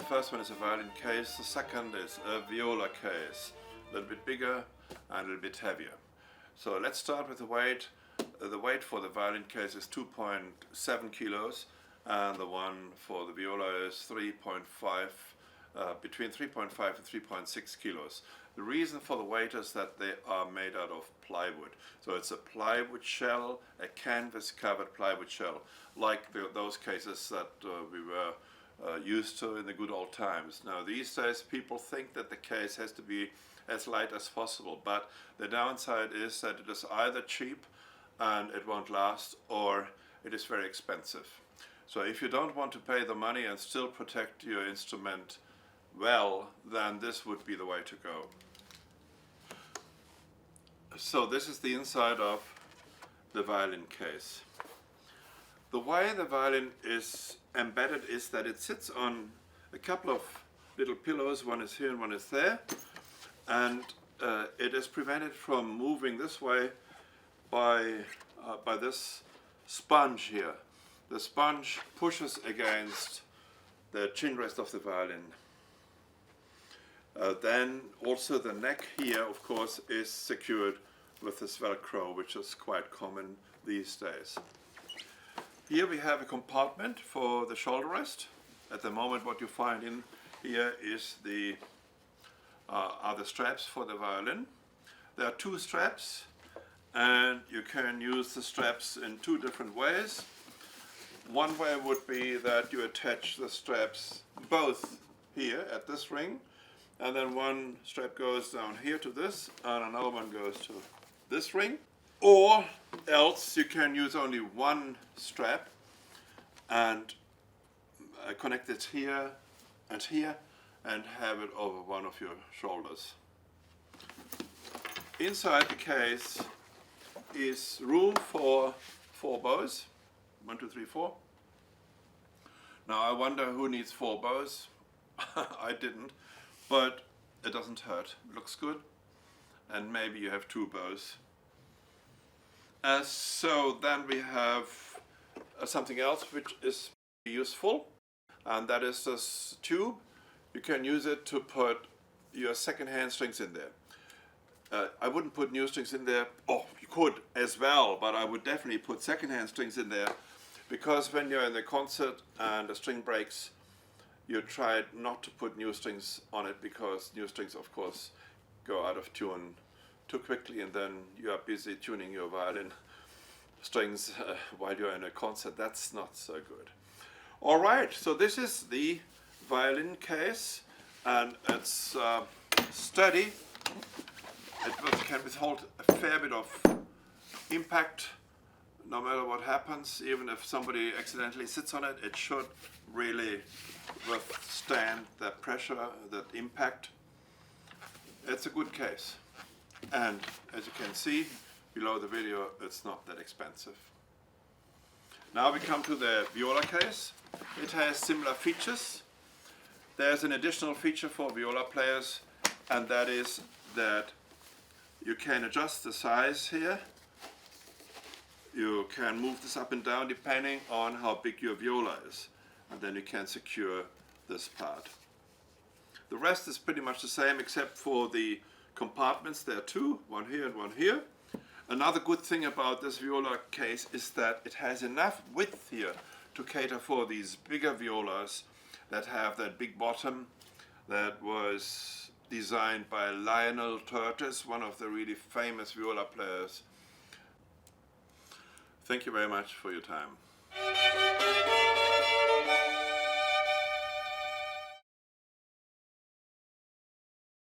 first one is a violin case, the second is a viola case, a little bit bigger and a little bit heavier. So let's start with the weight. The weight for the violin case is 2.7 kilos and the one for the viola is between 3.5 and 3.6 kilos. The reason for the weight is that they are made out of plywood. So it's a plywood shell, a canvas covered plywood shell, like those cases that we were used to in the good old times. Now these days people think that the case has to be as light as possible, but the downside is that it is either cheap and it won't last, or it is very expensive. So if you don't want to pay the money and still protect your instrument well, then this would be the way to go. So this is the inside of the violin case. The way the violin is embedded is that it sits on a couple of little pillows, one is here and one is there, and it is prevented from moving this way by this sponge here. The sponge pushes against the chin rest of the violin. Then also the neck here, of course, is secured with this Velcro, which is quite common these days. Here we have a compartment for the shoulder rest. At the moment what you find in here is are the straps for the violin. There are two straps and you can use the straps in two different ways. One way would be that you attach the straps both here at this ring, and then one strap goes down here to this and another one goes to this ring. Or else you can use only one strap and connect it here and have it over one of your shoulders. Inside the case is room for 4 bows. 1, 2, 3, 4. Now I wonder who needs 4 bows. I didn't, but it doesn't hurt. It looks good. And maybe you have 2 bows. So then we have something else which is useful, and that is this tube. You can use it to put your second-hand strings in there. I wouldn't put new strings in there. Oh, you could as well, but I would definitely put second-hand strings in there, because when you're in the concert and the string breaks, you try not to put new strings on it, because new strings of course go out of tune too quickly and then you are busy tuning your violin strings while you're in a concert. That's not so good. Alright, so this is the violin case, and it's sturdy. It can withhold a fair bit of impact no matter what happens. Even if somebody accidentally sits on it, it should really withstand that pressure, that impact. It's a good case, and as you can see below the video, it's not that expensive. Now we come to the viola case. It has similar features. There's an additional feature for viola players, and that is that you can adjust the size here. You can move this up and down depending on how big your viola is, and then you can secure this part. The rest is pretty much the same except for the compartments. There are 2, one here and one here. Another good thing about this viola case is that it has enough width here to cater for these bigger violas that have that big bottom that was designed by Lionel Curtis, one of the really famous viola players. Thank you very much for your time.